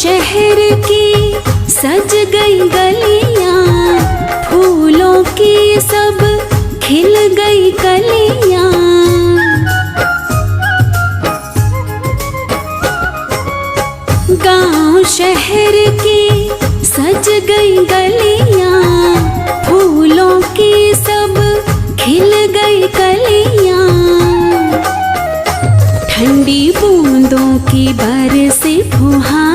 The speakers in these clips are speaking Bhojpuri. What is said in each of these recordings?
शहर की सज गई गलियां, फूलों की सब खिल गई कलियां। गांव शहर की सज गई गलियां, फूलों की सब खिल गई कलियां। ठंडी बूंदों की बरसे फुहार,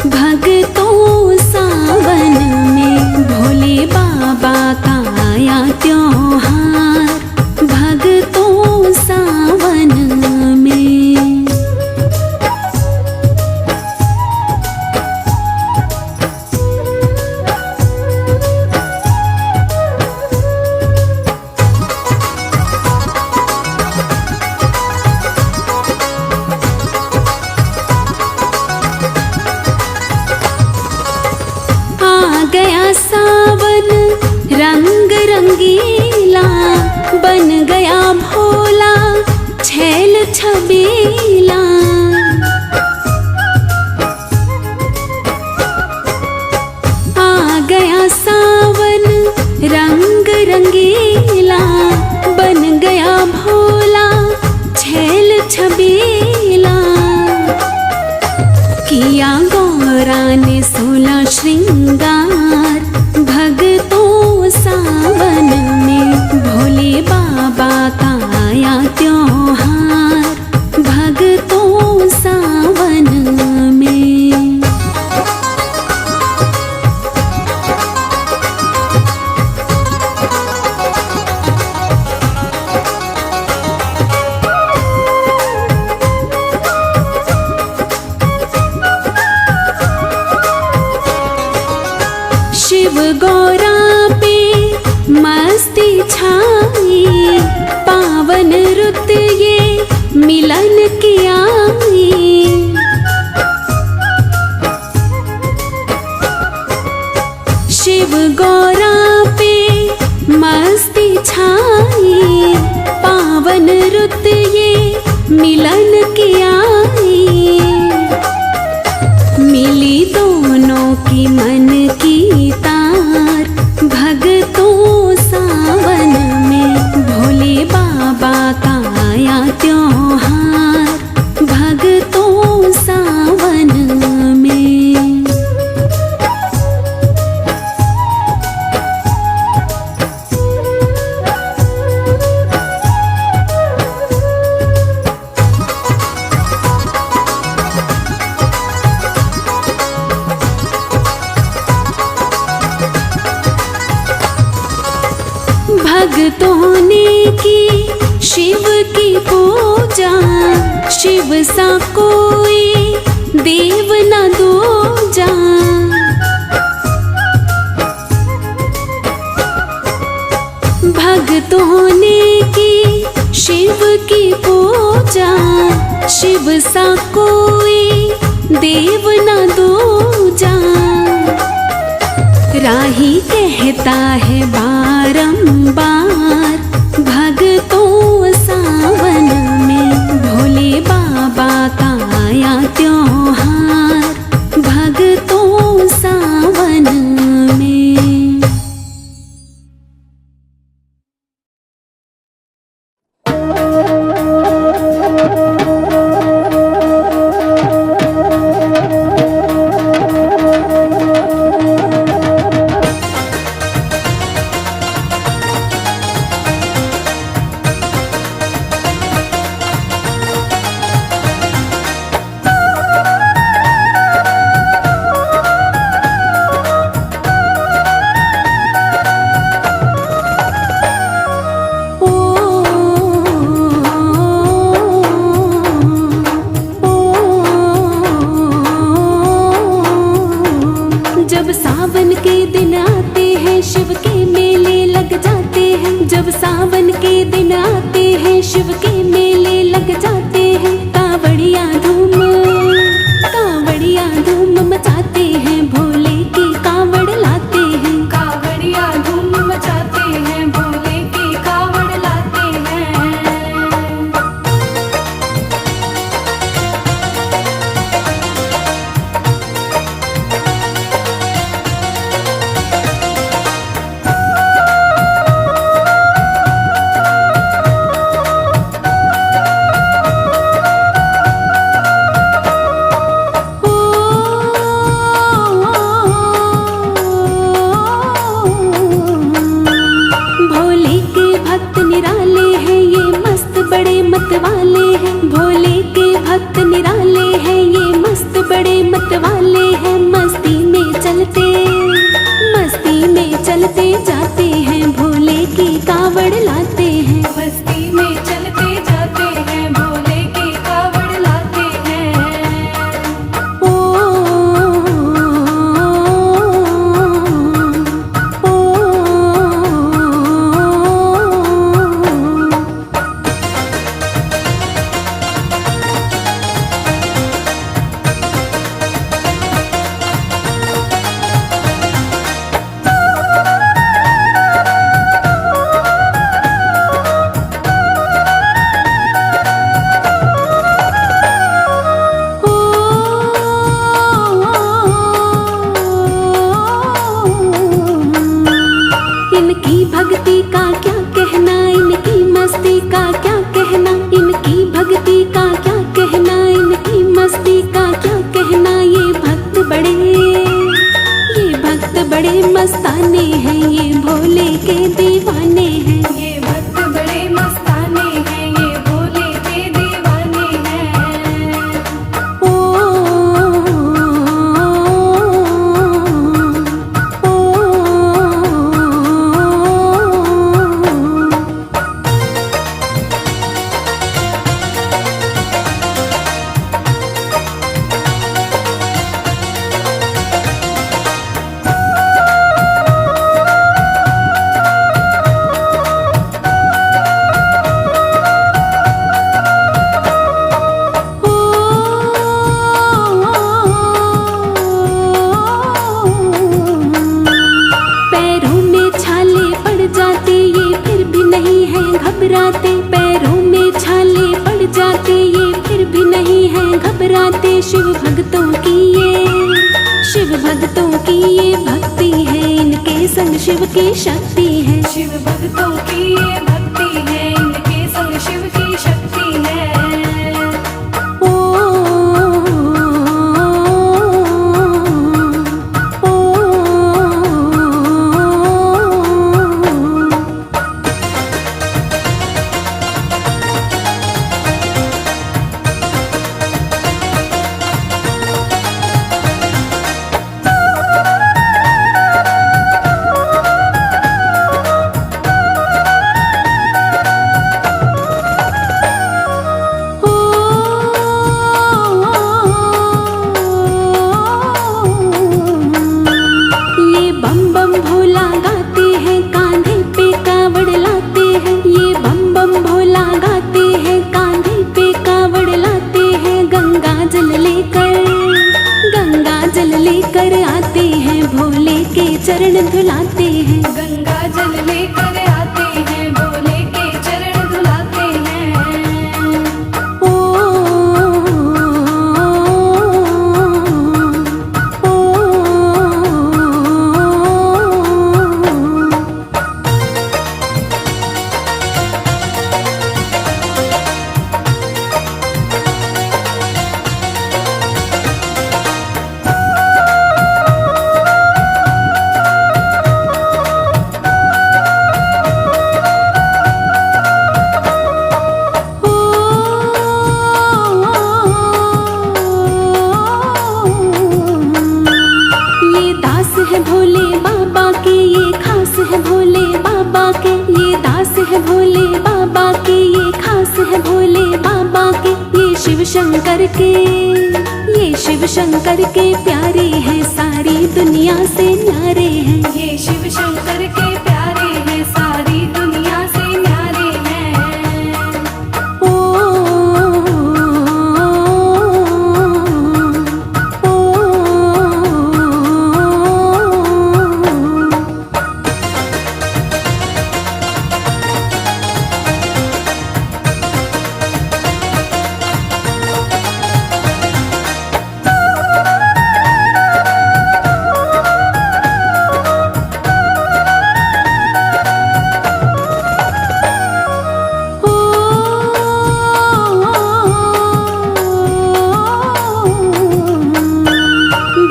भक्तों सावन में भोले बाबा का आया त्योहार, भक्तों सावन में। गया सावन रंग रंगीला, बन गया भोला छैल छबीला। आ गया सावन रंग रंगीला, बन गया भोला छैल छबीला। किया गौरा ने 16 श्रृंगार, भक्तों सावन में भोले बाबा का आया त्योहार, भक्तों सावन में। शिव गौरा पे मस्ती छाई, पावन रुत ये मिलन की आई। शिव गौरा पे मस्ती छाई, पावन रुत ये मिलन की आई। मिली दोनों की मन की तार, भक्तों सावन में भोले बाबा का आया त्योहार, भक्तों सावन में। भक्तों ने की शिव की पूजा, शिव सा कोई देव न दूजा। भक्तों ने की शिव की पूजा, शिव सा कोई देव न दूजा। राही कहता है बारंबार, भक्तों सावन में भोले बाबा का आया त्योहार, भक्तों सावन में। शिव भक्तों की ये, शिव भक्तों की ये भक्ति है, इनके संग शिव की शक्ति है। शिव भक्तों की ये भक्ति है, इनके संग शिव की शक्ति है। ओ, ओ, ओ, ये बम बम भोला गाते हैं, कांधे पे कावड़ लाते हैं। ये बम बम भोला गाते हैं, कांधे पे कावड़ लाते हैं। गंगा जल लेकर आते हैं, भोले के चरण धुलाते हैं। गंगा जल लेकर आते हैं, भोले के चरण धुलाते हैं। ओ, ओ, ये दास है भोले बाबा के, ये खास है भोले बाबा के। ये दास है भोले बाबा के, ये खास है भोले बाबा के। ये शिव शंकर के, ये शिव शंकर के प्यारे हैं, सारी दुनिया से न्यारे हैं। ये शिव शंकर के प्यारे हैं, सारी दुनिया से न्यारे हैं। ओ, ओ, ओ,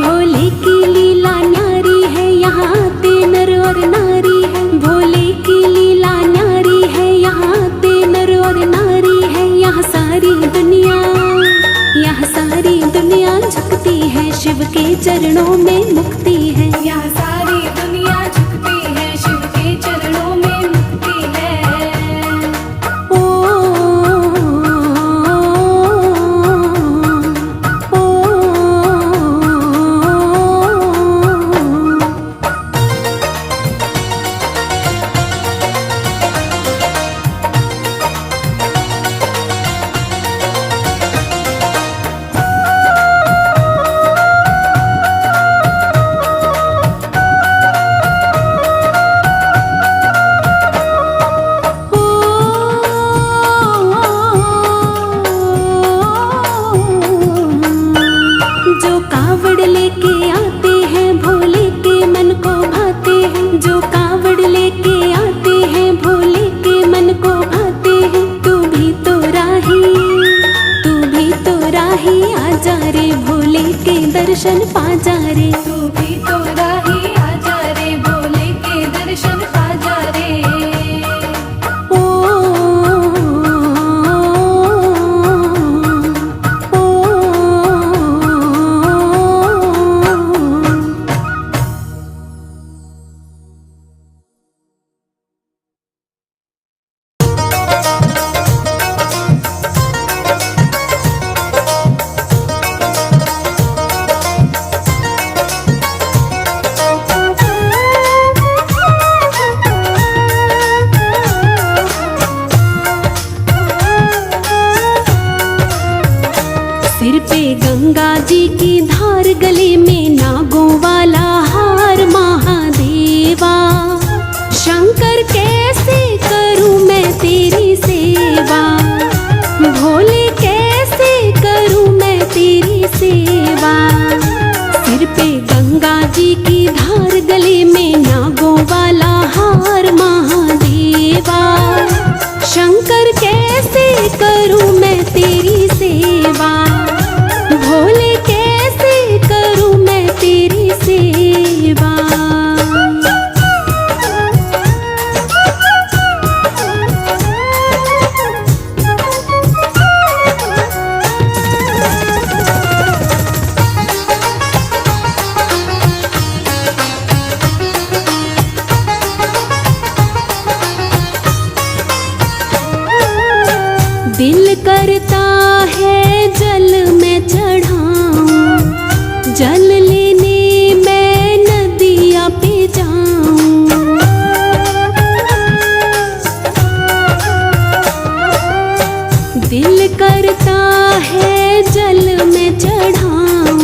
भोले की लीला न्यारी है, यहाँ आते नर और नारी है। भोले की लीला न्यारी है, यहाँ आते नर और नारी है। यहाँ सारी दुनिया झुकती है, शिव के चरणों में मुक्ति है। यहाँ सारी दुनिया झुकती है, शिव के चरणों में मुक्ति है। ओ, ओ, ओ, जो कावड़ लेके आते हैं, भोले के मन को भाते हैं। जो कावड़ लेके आते हैं, भोले के मन को भाते हैं। तू भी तो राही आ जा रे, भोले के दर्शन पा जा रे। तू भी तो राही आ जा रे, भोले के दर्शन पा जा रे। ओ, ओ, ओ, सिर पे गंगा जी की धार, गले में नागों वाला हार। महादेवा शंकर कैसे करूं मैं तेरी सेवा, भोले कैसे करूं मैं तेरी सेवा। करूं मैं तेरी सेवा, भोले कैसे करूं मैं तेरी सेवा। दिल करता है जल में चढ़ाऊं, जल लेने मैं नदिया पे जाऊं। दिल करता है जल में चढ़ाऊं,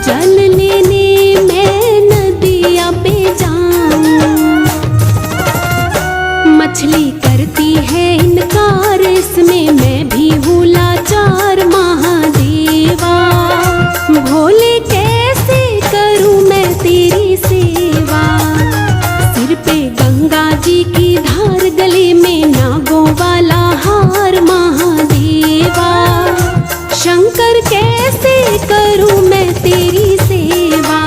जल लेने मैं नदिया पे जाऊं। मछली करती है इनकार, इसमें मैं भी हूँ लाचार महादेवा। भोले कैसे करूँ मैं तेरी सेवा, सिर पे गंगा जी की धार, गले में नागों वाला हार महादेवा। शंकर कैसे करूँ मैं तेरी सेवा,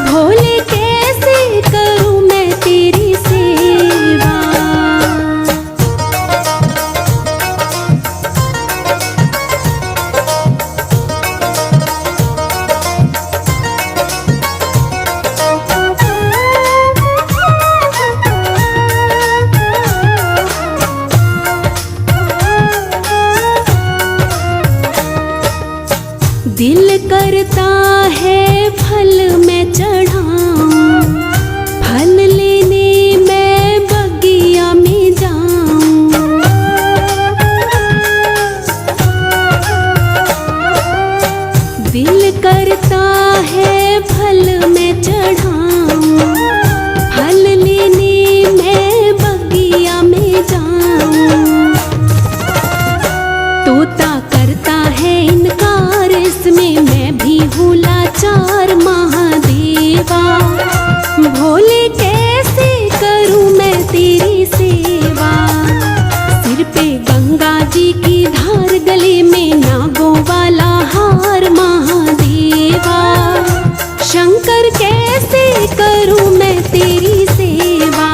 भोले कैसे करूँ मैं तेरी सेवा। दिल करता है फल मैं चढ़ाऊं, फल लेने मैं बगिया में जाऊं। दिल करता है फल मैं चढ़ाऊं, फल लेने मैं बगिया में जाऊं। तोता करता है इनकार, इसमें मैं भी हूँ लाचार महादेवा। भोले कैसे करूँ मैं तेरी सेवा, सिर पे गंगा जी की धार, गले में नागों वाला हार महादेवा। शंकर कैसे करूँ मैं तेरी सेवा,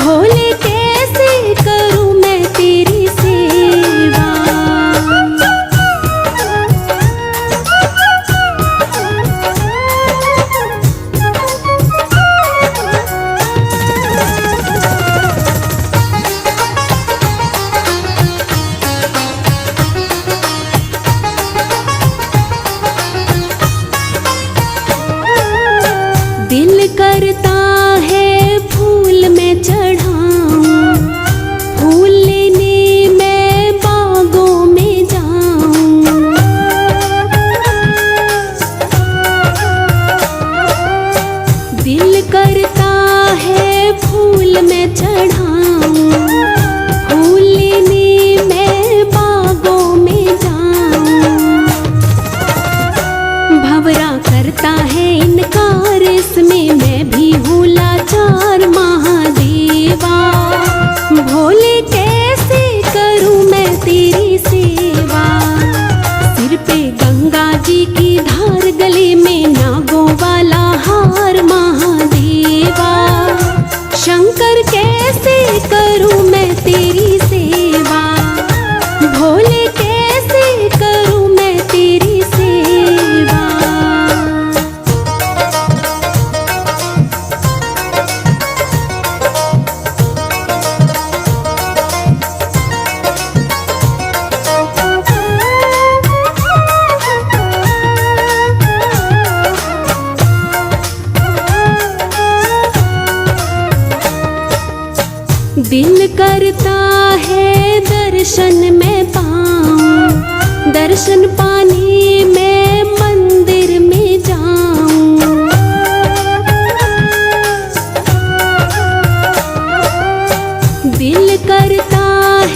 भोले कैसे करूँ मैं तेरी सेवा। दिल करता है फूल मैं चढ़ाऊं, फूल लेने मैं बागों में जाऊं। दिल करता है फूल मैं चढ़ाऊं, फूल लेने मैं बागों में जाऊं। भंवरा करता है इनकार, इसमें मैं भी हूँ लाचार महादेवा। भोले कैसे करूँ मैं तेरी सेवा, सिर पे गंगा जी की धार, गले में नागों वाला हार महादेवा। शंकर कैसे करूँ मैं तेरी सेवा, भोले कैसे करूँ मैं तेरी सेवा। दिल करता है दर्शन में पाऊं, दर्शन पाने मैं मंदिर में जाऊं। दिल करता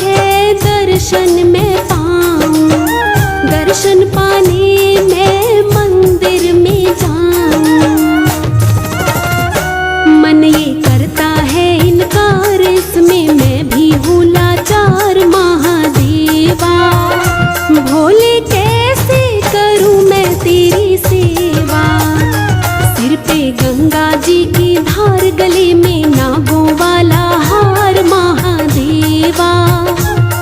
है दर्शन में पाऊं, दर्शन पाने मैं मंदिर में जाऊं। मन ये करता है इनकार, इसमें मैं भी हूँ लाचार महादेव। भोले कैसे करूं मैं तेरी सेवा। सिर पे गंगा जी की धार, गले में नागों वाला हार महादेवा।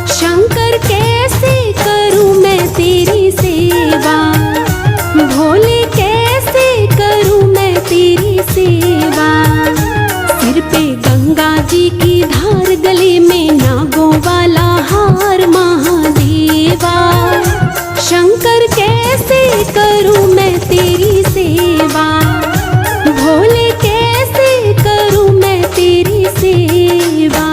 शंकर कैसे करूं मैं तेरी सेवा। भोले कैसे करूं मैं तेरी सेवा। सिर पे गंगा जी की धार, गले में नागों वाला हार महादेवा। शंकर कैसे करूं मैं तेरी सेवा। भोले कैसे करूं मैं तेरी सेवा।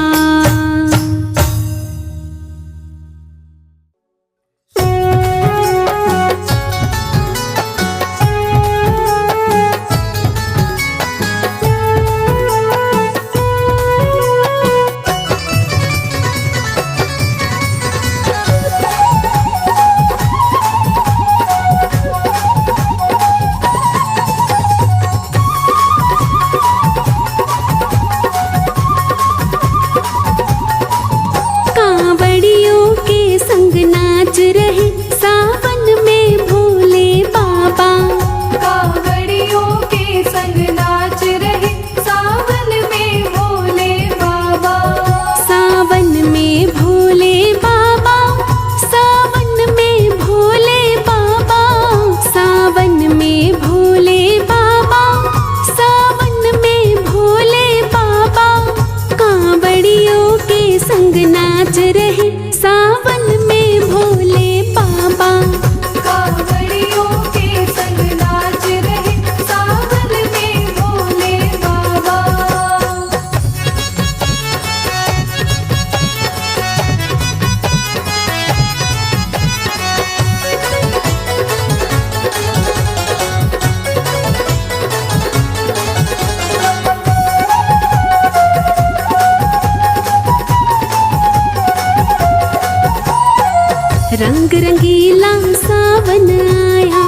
रंग रंगीला सावन आया,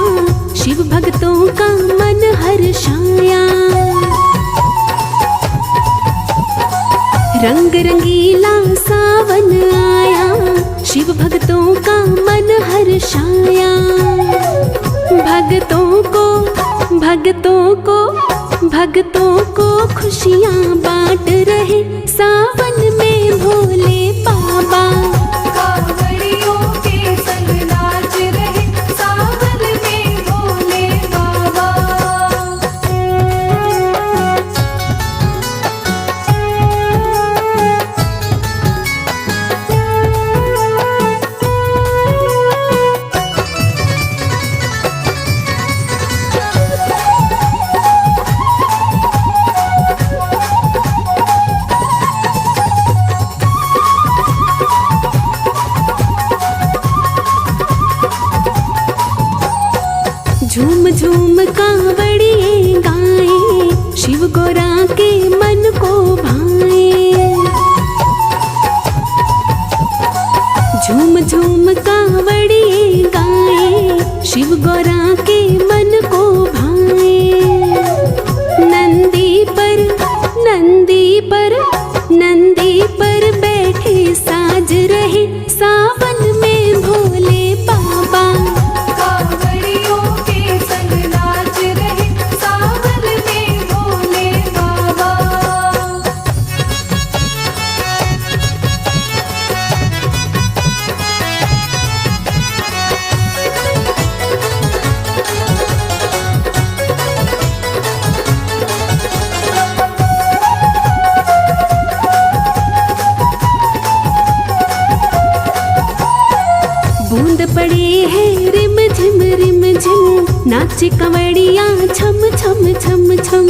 शिव भक्तों का मन हर्षाया। रंग रंगीला सावन आया, शिव भक्तों का मन हर्षाया। भक्तों को खुशियाँ बांट रहे सावन में भोले बाबा। झूम झूम कांवड़िए गाए, शिव गोरा के मन को भाए। झूम झूम कांवड़िए गाए, शिव गोरा के मन को भाए। नंदी पर बैठे साज रहे सावन में भोले बाबा। बूंद पड़े हैं रिम झिम, नाचे कंवड़िया छम छम छम छम।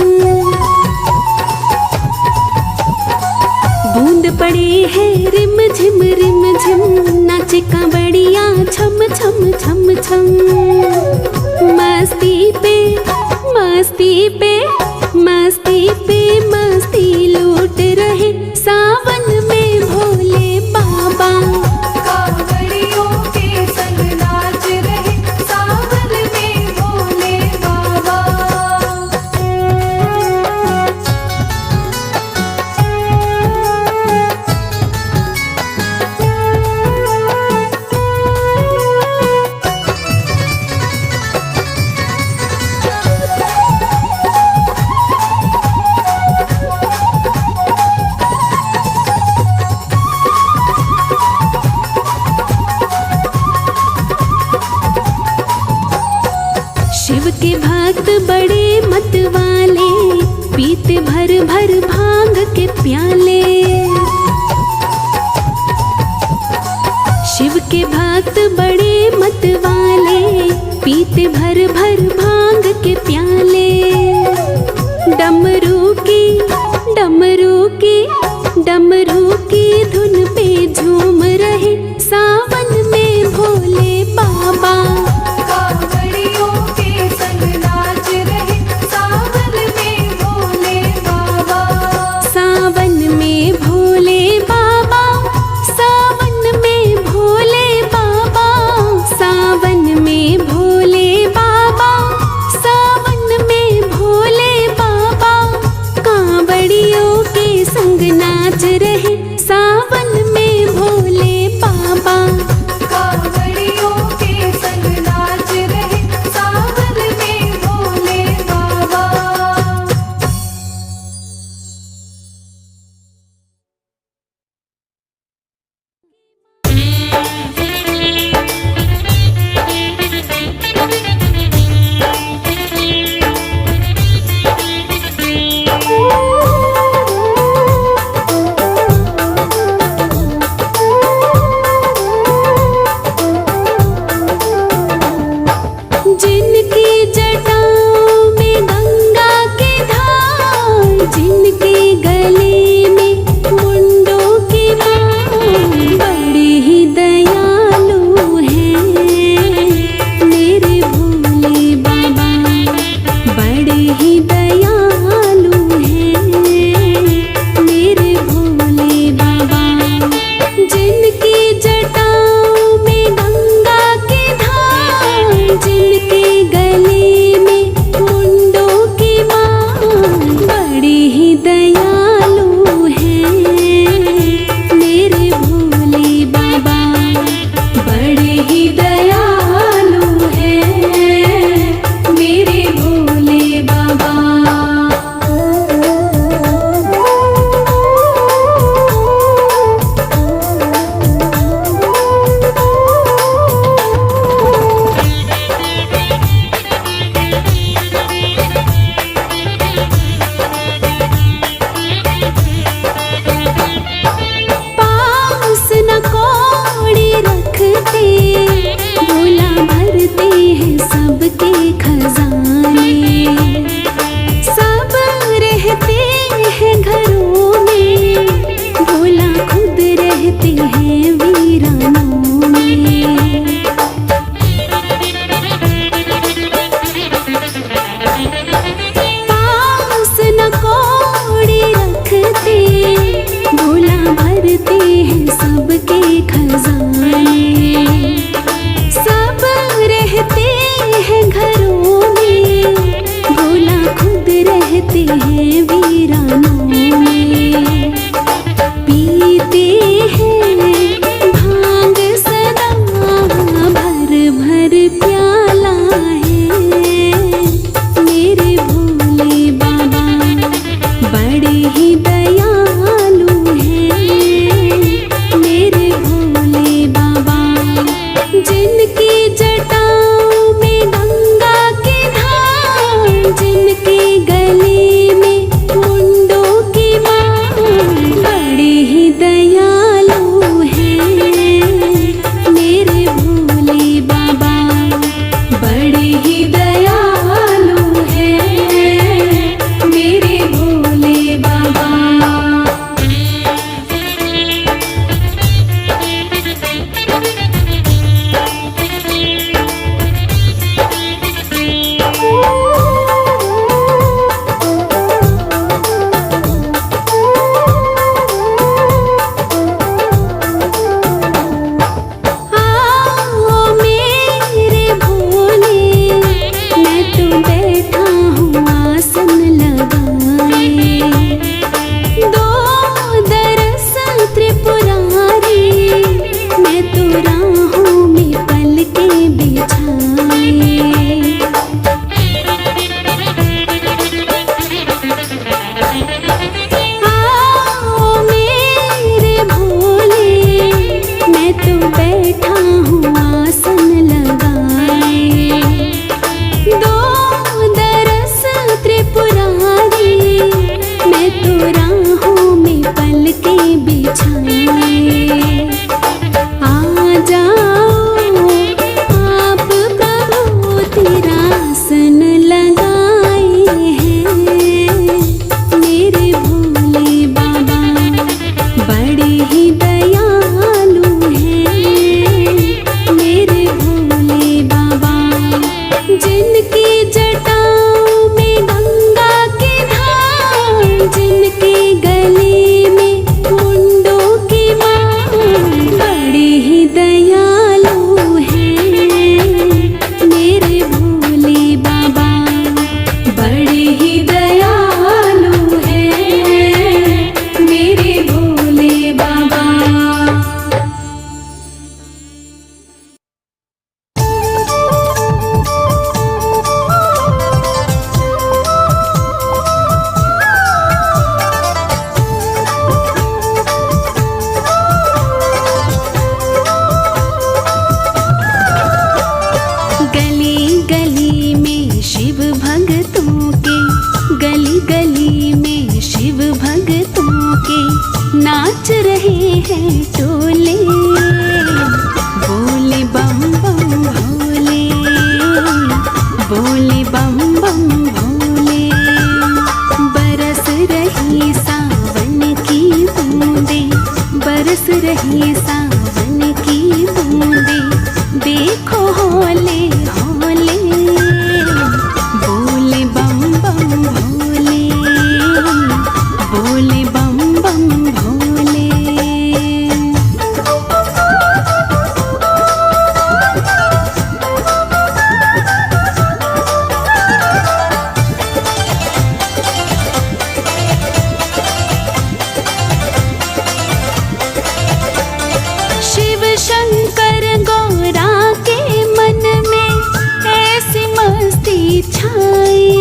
बूंद पड़े हैं रिम झिम, नाचे कंवड़िया छम छम छम छम। मस्ती लूट रहे सावन में भोले बाबा। भर भांग के प्याले। शिव के भक्त बड़े मत वाले, पीते भर भर भांग के प्याले। डमरू की डमरू की डमरू की धुन पे झूम रहे सावन में भोले बाबा। कांवड़ियों के संग नाच रहे सावन में भोले बाबा। सावन में भोले बाबा, सावन में भोले बाबा, सावन में भोले बाबा, सावन में भोले बाबा। कांवड़ियों के संग नाच रहे सावन में भोले बाबा। कांवड़ियों के संग नाच रहे सावन में भोले बाबा। जिनकी जटाओं में गंगा की धार, जिनके गले में मुंडों की माला, बड़े ही दयालु हैं मेरे भोले बाबा। बड़े ही दयालु हैं मेरे भोले बाबा। जिनकी जटाओं में गंगा की धार, जिनके गले में मुंडों की माला, बड़े ही दयालु हैं मेरे भोले बाबा। बड़े ही दयालु हैं मेरे भोले बाबा। पास न कौड़ी रखते, भोला भरते हैं सबके खजाने। सब रहते हैं घरों में, भोला खुद रहते हैं वीरानों में। पास न कौड़ी रखते, भोला भरते हैं सबके खजाने। सब रहते हैं घरों में, भोला खुद रहते हैं वीरानों में। पीते हैं भांग सदा, भर भर प्याला है मेरे भोले बाबा। बड़े ही दयालु हैं मेरे भोले बाबा। जिनकी जटाओं में गंगा की धार, जिनके गले में मुंडों शंकर गौरा के मन में ऐसी मस्ती छाई,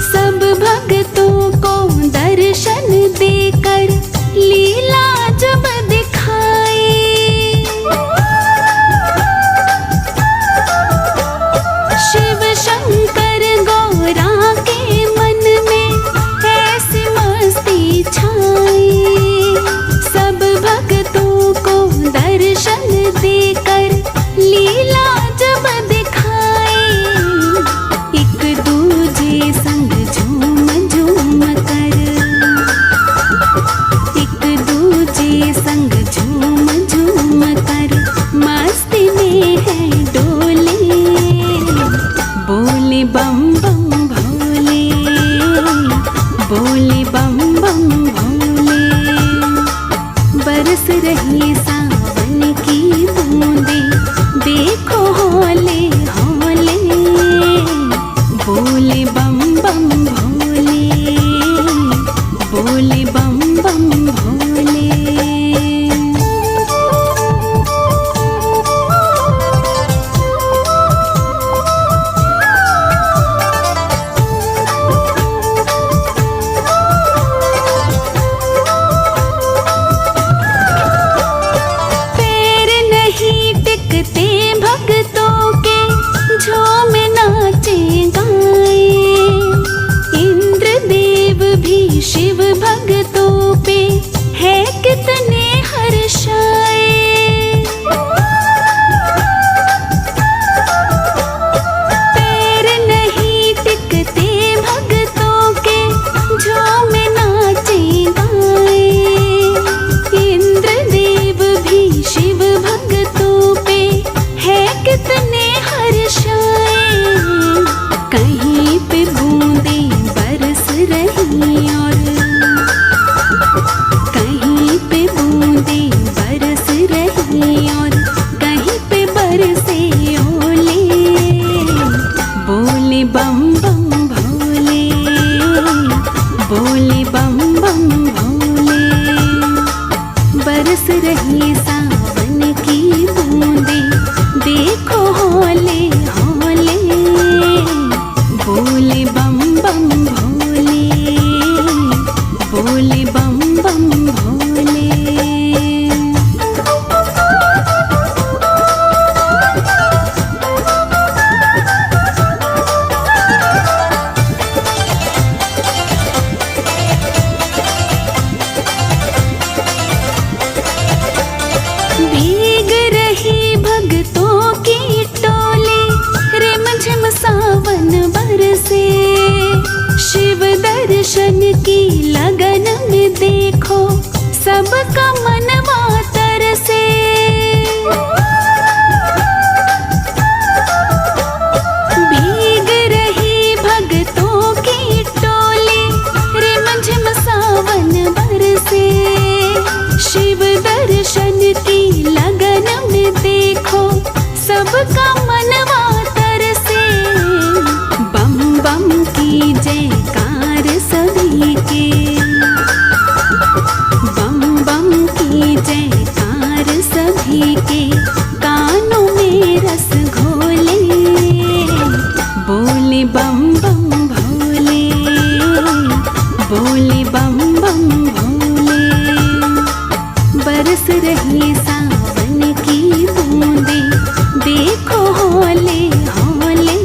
सब भक्तों को दर्शन देकर लीला जब दिखाई। शिव शंकर गौरा के मन में ऐसी मस्ती छाई, सब भक्तों को दर्शन देकर लीला जब दिखाई। एक दूजे संग झूम झूम कर, एक दूजे संग झूम झूम कर मस्ती में है डोले, बोले बम बम भोले, बोले बम बम भोले। बरस रही सावन की बूंदे, देखो होले होले, बोले बम बम भोले, बोले बम बम भोले। पैर नहीं टिकते भक्तों के, झूम नाचे गाए। इंद्रदेव भी शिव भक्तों पे है कितने हर्षाए। पैर नहीं टिकते भक्तों के, झूम नाचे गाए। इंद्रदेव भी शिव भक्तों पे है कितने हर्षाए। कहीं पे बूंदे बरस रही और कहीं पे बूंदे बरस रही और कहीं पे बरसे ओले, बोले बम बम भोले, बोले बम बम भोले। बरस रही सावन की बूंदे, देखो होले होले, बोले बम बम भोले, बोले बम बम भोले। भीग रही भक्तों की टोली, रिमझिम सावन बरसे। शिव दर्शन की लगन में देखो सबका मनवा तरसे। भीग रही भक्तों की टोली, रिमझिम सावन बरसे। शिव दर्शन की लगन में देखो सबका मनवा तरसे। बम बम की जयकार सभी के, बम बम की जयकार सभी के, कानों में रस घोले, बोले बम बम भोले, बोले बम बम भोले। बरस रही सावन की बूंदे, देखो होले होले,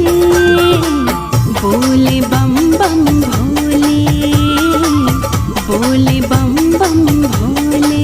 बोले बम बम भोले, बोले बम बम भोले।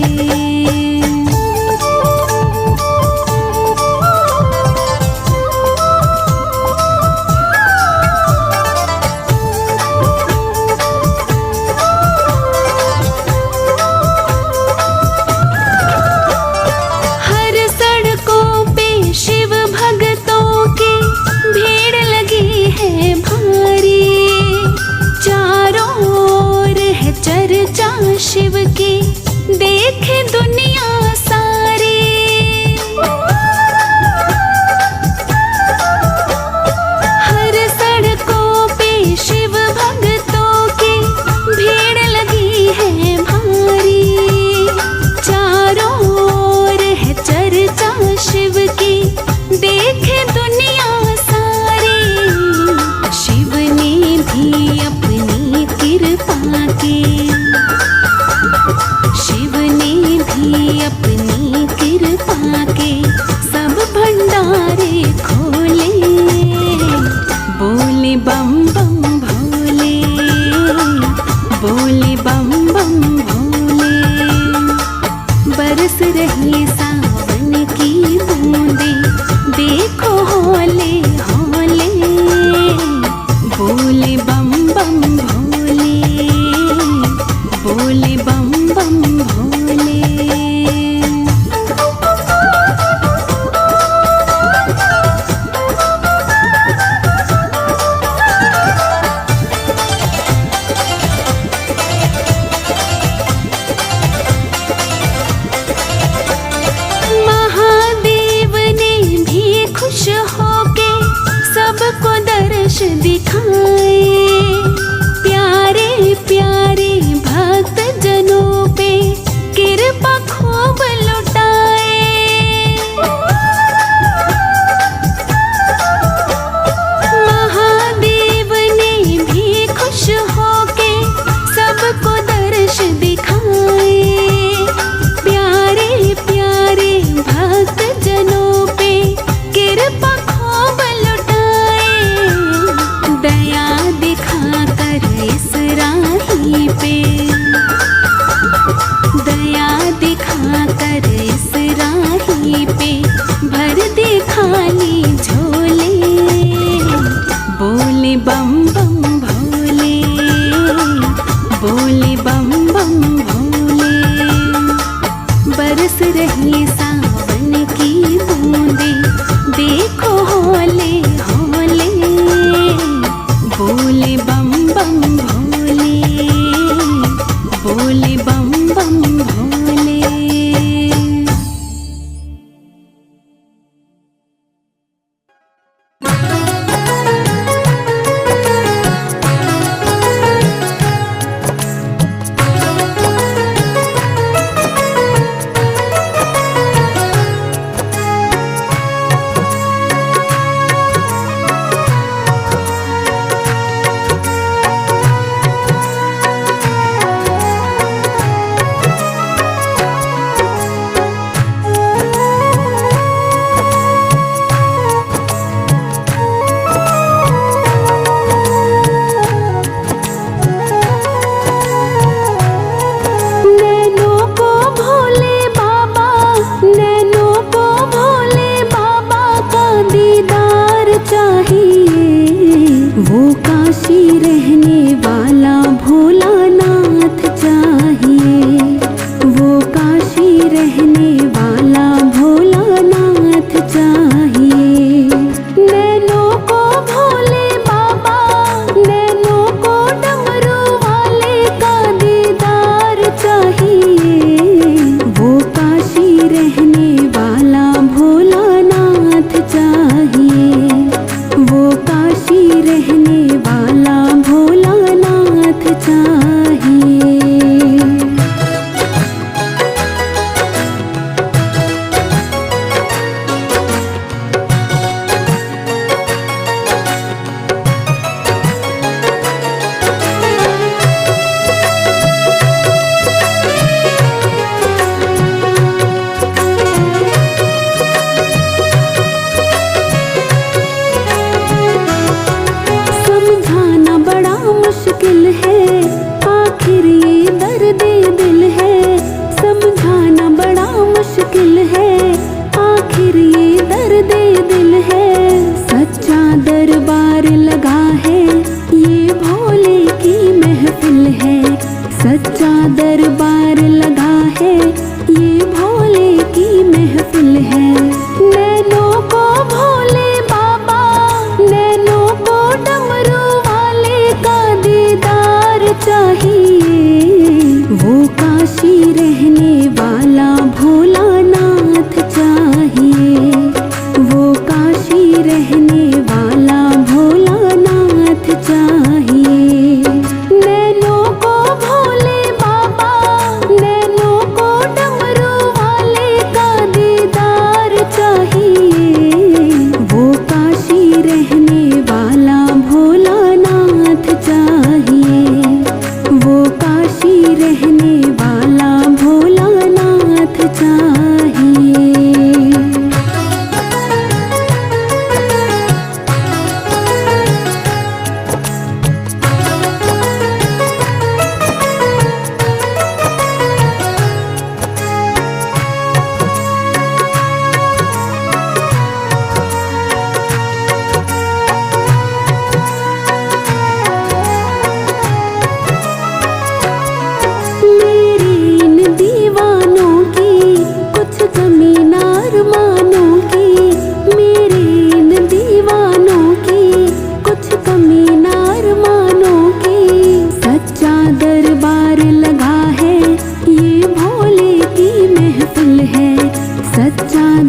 दिखाए। प्यारे प्यारे भक्त जनों पे कृपा खूब लुटाए। महादेव ने भी खुश होके सबको दर्श दिखाए। प्यारे प्यारे भक्त जनों पे कृपा खूब लुटाए। दया दिखाकर इस राही पे, दया दिखाकर इस राही पे भर दे खाली झोले। बोले बम बम भोले, बोले बम बम भोले। बरस रही सावन की बूंदे, देखो होले होले। बोले बम बम भोले, बोले बम बम भोले।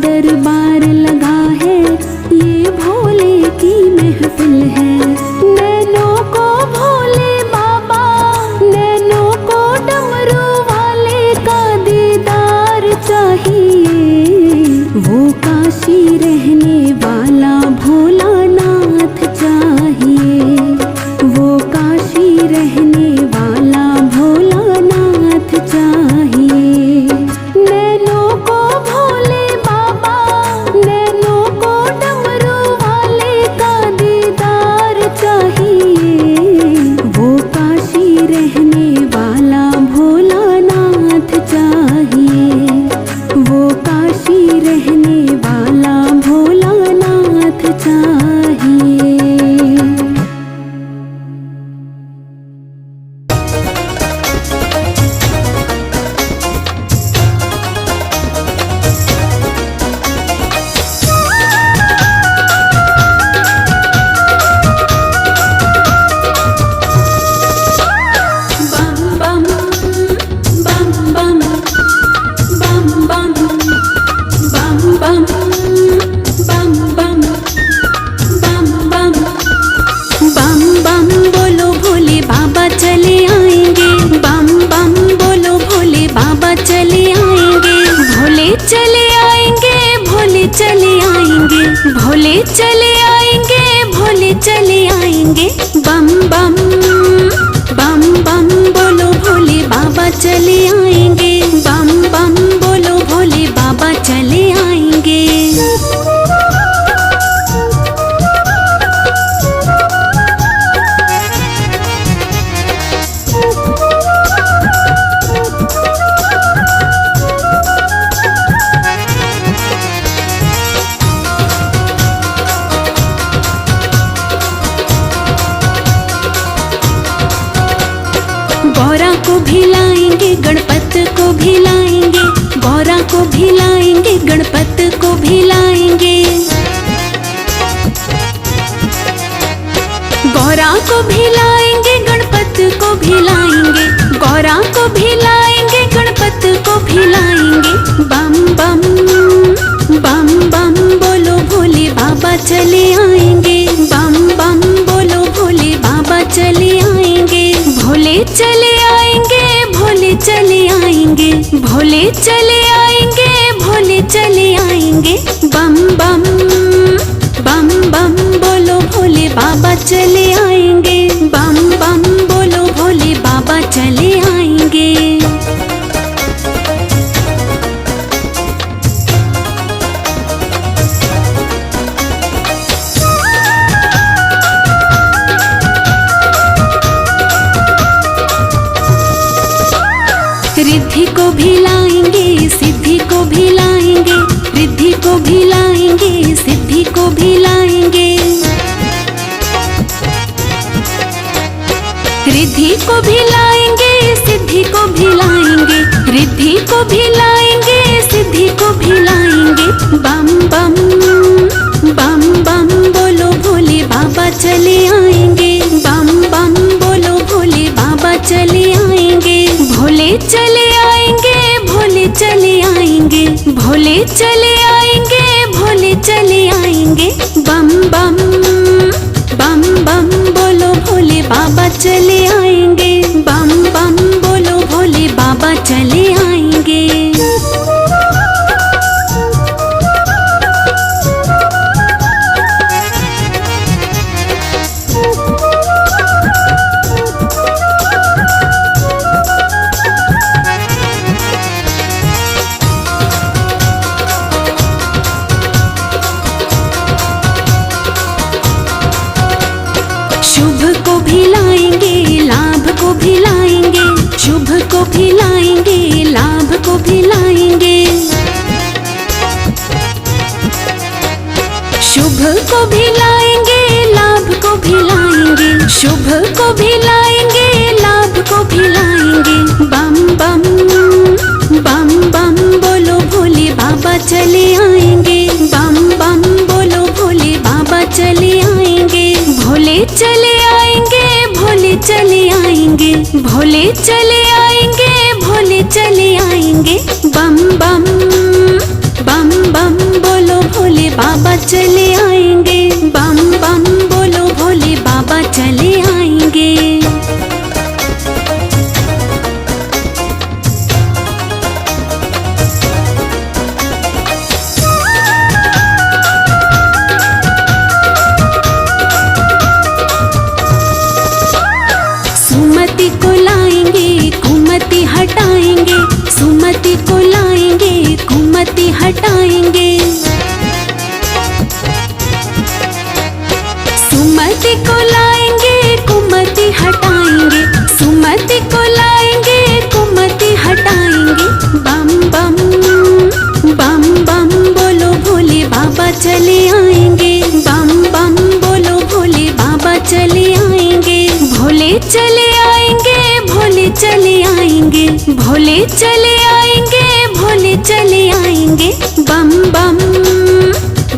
दरबार लगा है, ये भोले की महफिल है। काशी रहने वाला भोलानाथ चाहिए, वो काशी रहने वाला भोलानाथ चाहिए। नैनों को भोले बाबा, नैनों को डमरू वाले का दीदार चाहिए, वो काशी रहने वाला भोलानाथ चाहिए, वो काशी रहने वाला भोलानाथ चाहिए। बम बम बम बम बम बम बम बम बम बम बम बम बोलो भोले बाबा चले आएंगे, बम बम बोलो भोले बाबा चले आएंगे, भोले चले आएंगे, भोले चले आएंगे, भोले चले आएंगे, भोले चले आएंगे। बम बम बम बम बोलो भोले बाबा चले आएंगे, बम बम बोलो भोले बाबा चले आएंगे। गौरा को भी लाएंगे, गणपत को भी लाएंगे, गौरा को भी लाएंगे, गणपत को भी लाएंगे, गौरा को भी लाएंगे, गणपत को भी लाएंगे, गौरा को भी लाएंगे, गणपत को भी लाएंगे। बम बम बम बम बोलो भोले बाबा चले आएंगे, बम बम बोलो भोले बाबा चले आएंगे, भोले चले आएंगे, भोले चले आएंगे, भोले चले आएंगे, भोले चले आएंगे। बम बम बम बम बोलो भोले बाबा चले आएंगे, बम बम बोलो भोले बाबा चले आएंगे। रिद्धि को भी लाएंगे, सिद्धि को भी लाएंगे, रिद्धि को भी लाएंगे, सिद्धि को भी लाएंगे, रिद्धि को भी लाएंगे, सिद्धि को भी लाएंगे, रिद्धि को भी लाएंगे, सिद्धि को भी लाएंगे। बम बम बम बम बोलो भोले बाबा चले आएंगे, बम बम बोलो भोले बाबा चले आएंगे, भोले चले आएंगे, भोले चले आएंगे, भोले चले आएंगे, भोले चले आएंगे। बम बम बम बम बोलो भोले बाबा चले आएंगे, बम बम बोलो भोले बाबा चले आएंगे। शुभ को भी लाएंगे, लाभ को भी लाएंगे, शुभ को भी लाएंगे, लाभ को भी लाएंगे, शुभ को भी लाएंगे, लाभ को भी लाएंगे, शुभ को भी लाएंगे, लाभ को भी लाएंगे। बम बम बम बम बोलो भोले बाबा चले आएंगे, बम बम बोलो भोले बाबा चले आएंगे, भोले चले आएंगे, भोले चले आएंगे, भोले चले आएंगे, भोले चले आएंगे। बम बम बम बम बोलो भोले बाबा चले आएंगे, बम बम बोलो भोले बाबा चले आएंगे। सुमति को लाएंगे कुमति हटाएंगे। सुमति को लाएंगे कुमति हटाएंगे, सुमति को लाएंगे कुमति हटाएंगे। बम बम बम बम बोलो भोले बाबा चले आएंगे। बम बम बोलो भोले बाबा चले आएंगे। भोले चले आएंगे, भोले चले आएंगे, भोले चले आएंगे, भोले चले आएंगे। बम बम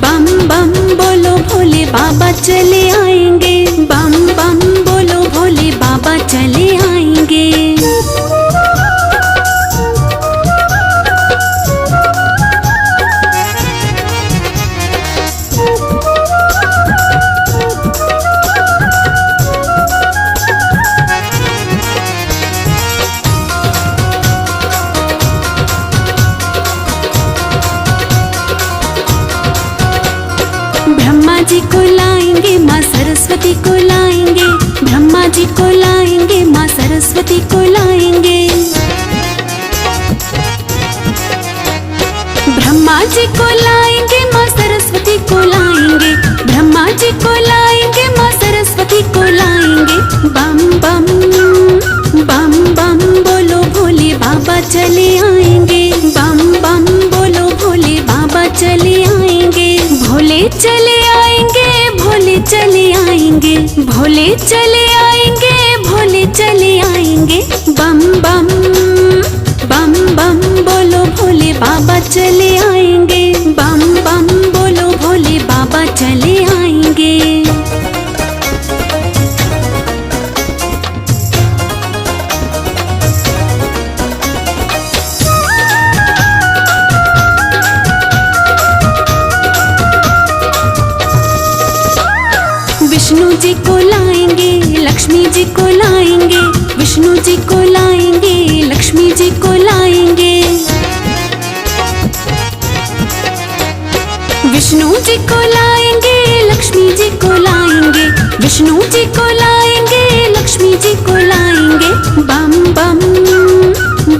बम बम बोलो भोले बाबा चले आएंगे। बम बम बोलो भोले बाबा चले आएंगे। ब्रह्मा जी को लाएंगे, माँ सरस्वती को लाएंगे। ब्रह्मा जी को लाएंगे, माँ सरस्वती को लाएंगे। ब्रह्मा जी को लाएंगे, माँ सरस्वती को लाएंगे। ब्रह्मा जी को लाएंगे, माँ सरस्वती को लाएंगे। बम बम बम बम बोलो भोले बाबा चले आएंगे। बम बम बोलो भोले बाबा चले आएंगे। भोले चले आएंगे, भोले चले आएंगे, भोले चले आएंगे, भोले चले आएंगे। बम बम बम बम बोलो भोले बाबा चले आएंगे। बम बम बोलो भोले बाबा चले आएंगे। विष्णु जी को लाएंगे, लक्ष्मी जी को लाएंगे। विष्णु जी को लाएंगे, लक्ष्मी जी को लाएंगे। विष्णु जी को लाएंगे, लक्ष्मी जी को लाएंगे। विष्णु जी को लाएंगे, लक्ष्मी जी को लाएंगे। बम बम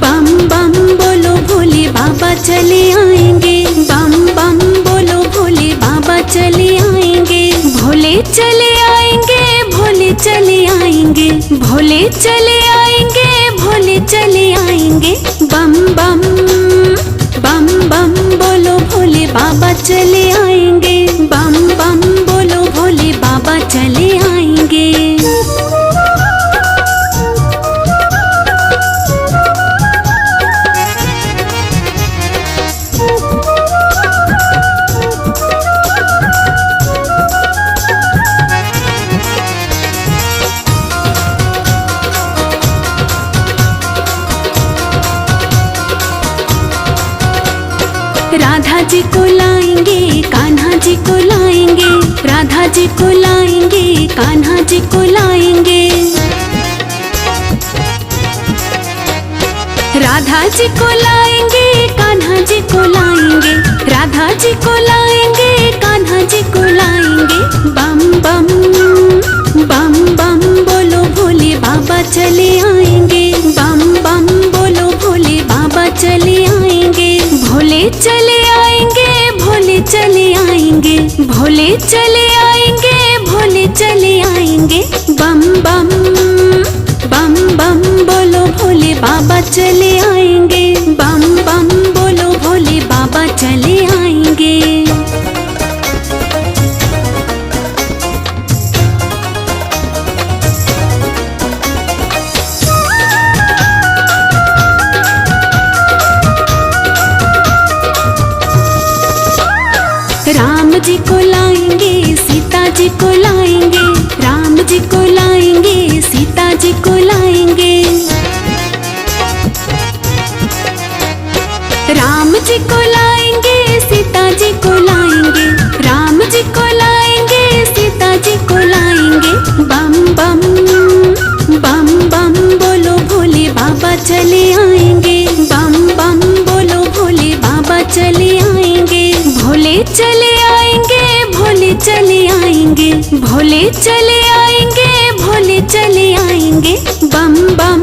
बम बम बोलो भोले बाबा चले आएंगे। बम बम बोलो भोले बाबा चले आएंगे। भोले चले आएंगे, भोले चले आएंगे, भोले चले आएंगे, भोले चले आएंगे। बम बम बम बम बोलो भोले बाबा चले आएंगे। बम बम बोलो भोले बाबा चले आएंगे। राधा जी को लाएंगे, कान्हा जी को लाएंगे। राधा जी को लाएंगे, कान्हा जी को लाएंगे। राधा जी को लाएंगे, कान्हा जी को लाएंगे। राधा जी को लाएंगे, कान्हा जी को लाएंगे। बम बम बम बम बोलो भोले बाबा चले आएंगे। बम बम बोलो भोले बाबा चले आएंगे। भोले चले आएंगे, भोले चले आएंगे, भोले चले आएंगे, भोले चले आएंगे। बम बम बम बम बोलो भोले बाबा चले आएंगे। बम बम बोलो भोले बाबा चले आएंगे। राम जी को लाएंगे, सीता जी को लाएंगे। राम जी को लाएंगे, सीता जी को लाएंगे। राम जी को लाएंगे, सीता जी को लाएंगे। राम जी को लाएंगे, सीता जी को लाएंगे। बम बम बम बम बोलो भोले बाबा चले आएंगे। बम बम बोलो भोले बाबा चले आएंगे। भोले चले आएंगे, भोले चले आएंगे, भोले चले आएंगे, भोले चले आएंगे। बम बम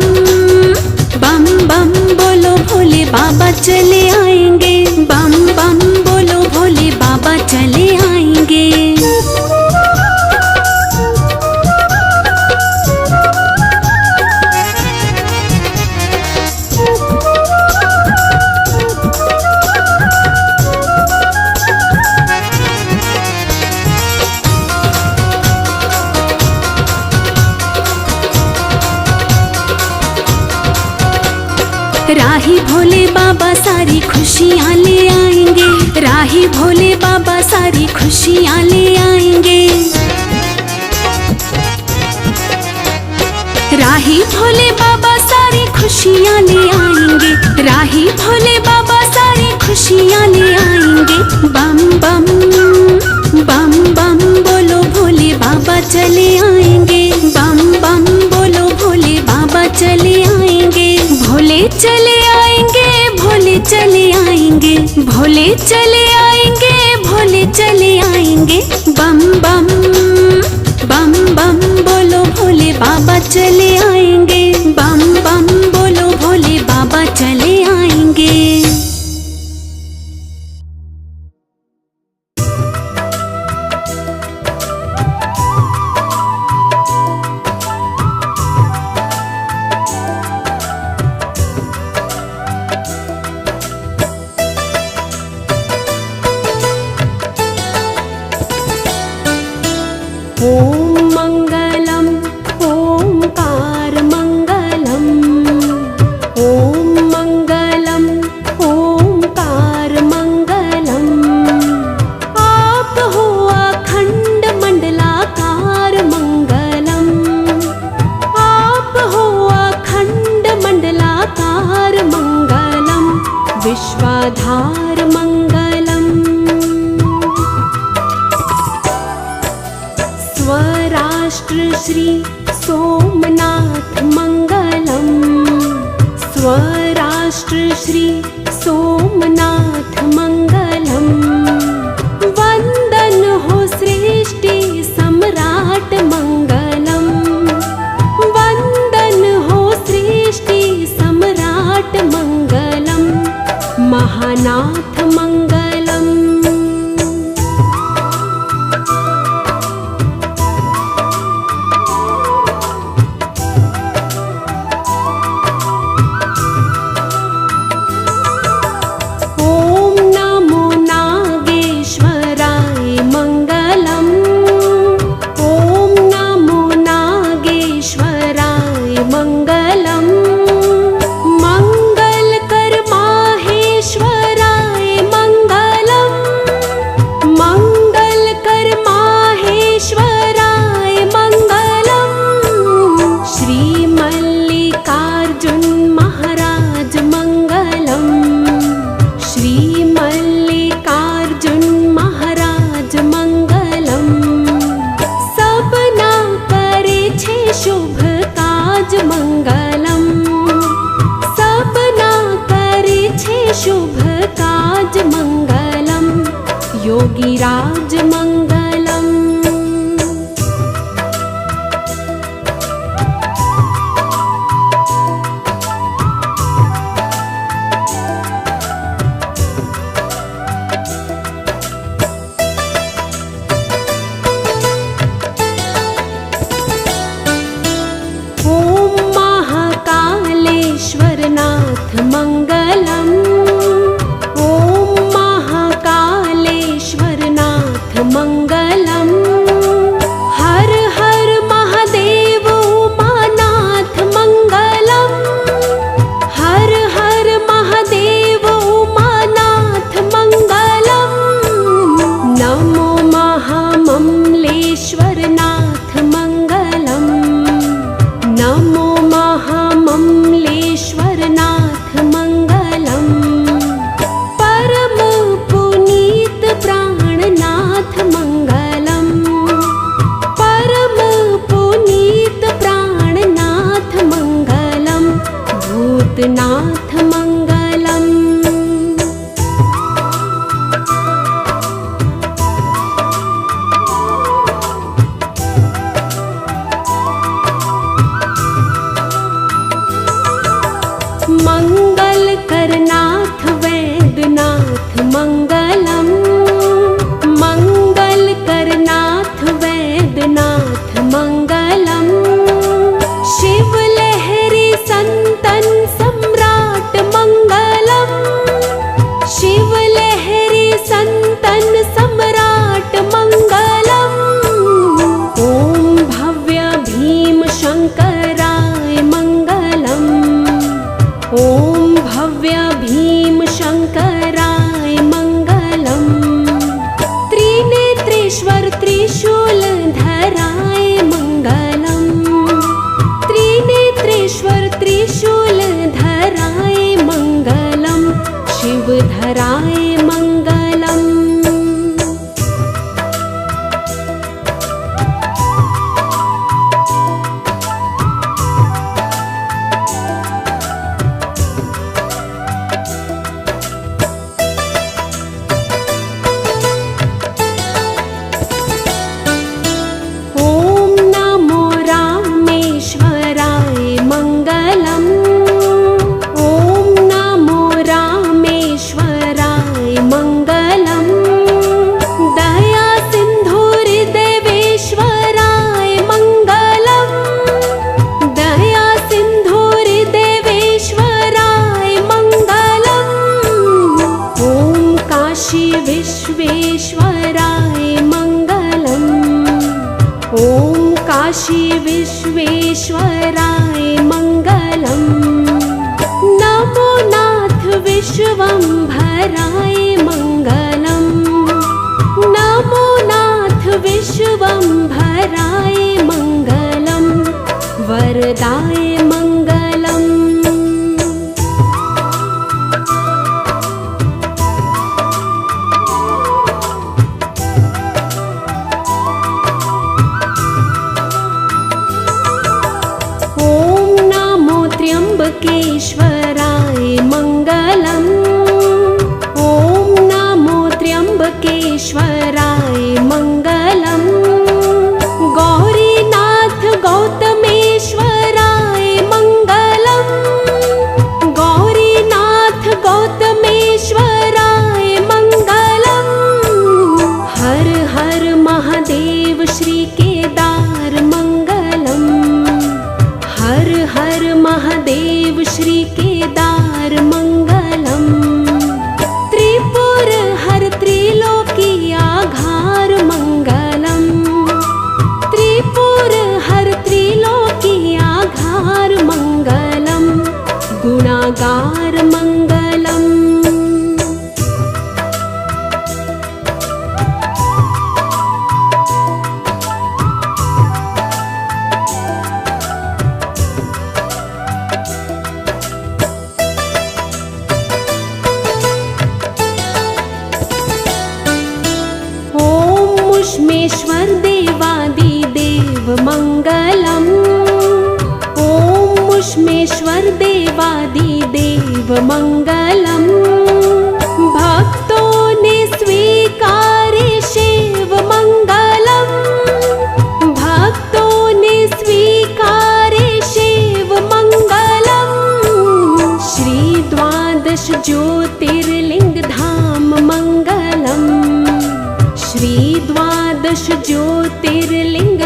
बम बम बोलो भोले बाबा चले आएंगे, बम बम बोलो भोले बाबा चले आएंगे। राही भोले बाबा सारी खुशियाँ ले आएंगे, राही भोले बाबा सारी खुशियाँ ले आएंगे। राही भोले बाबा सारी खुशियाँ ले आएंगे, राही भोले बाबा सारी खुशियाँ ले आएंगे। बम बम बम बम बोलो भोले बाबा चले आएंगे, बम बम बोलो भोले बाबा चले आएंगे। भोले चले आएंगे, भोले चले आएंगे, भोले चले आएंगे, भोले चले आएंगे। बम बम बम बम बोलो भोले बाबा चले आएंगे, बम बम बोलो भोले बाबा चले आएंगे। ओम मंगलम ओंकार मंगलम, ओम मंगलम ओंकार मंगलम। आप हो अखंड मंडलाकार मंगलम, आप हो अखंड मंडलाकार मंगलम। विश्वाधार मंगलम, स्वराष्ट्र श्री सोमनाथ मंगलम, स्वराष्ट्र श्री सोमनाथ मंगलम। वंदन हो सृष्टि सम्राट मंगलम, वंदन हो सृष्टि सम्राट मंगलम। महानाथ मंगलम, योगीराज मंगलम। ओम महाकालेश्वर नाथ मंगलम, ओम महाकालेश्वर नाथ मंगलम। हर हर महादेव उमानाथ मंगलम, हर हर महादेव उमानाथ मंगलम। नमो महाममलेश्वर नाथ मंगलम, नमो महाममलेश्वर नाथ मंगलम। परम पुनीत प्राणनाथ मंगलम, विश्वेश्वराय मङ्गलम् ॐ काशी विश्वेश्वराय मङ्गलम् नमो नाथ विश्वम्भराय मङ्गलम् नमो नाथ विश्वम्भराय मङ्गलम् वरदाय मङ्गलम् त्र्यम्बकेश्वराय मङ्गलम् ॐ नमो त्र्यम्बकेश्वराय मङ्गलम् गौरीनाथ गौतमेश्वराय मङ्गलम् गौरीनाथ गौतमेश्वराय मङ्गलम् हर हर महादेव श्री केदार मङ्गलम् हर हर महादेव श्री केदार मङ्गलम् त्रिपुर हर त्रिलोकी आघार मङ्गलम् त्रिपुर हर त्रिलोकी आघार मङ्गलम् गुणागार मङ्गलम् मुष्मेश्वर देवादिदेव मङ्गलम् ॐ मुष्मेश्वर देवादिदेव मङ्गलम् भक्तों ने स्वीकारे शिव मङ्गलम् भक्तों ने स्वीकारे शिव मङ्गलम् श्री द्वादश ज्योतिर्लिङ्ग धाम मङ्गलम् श्री द्वादश ज्योतिर्लिङ्ग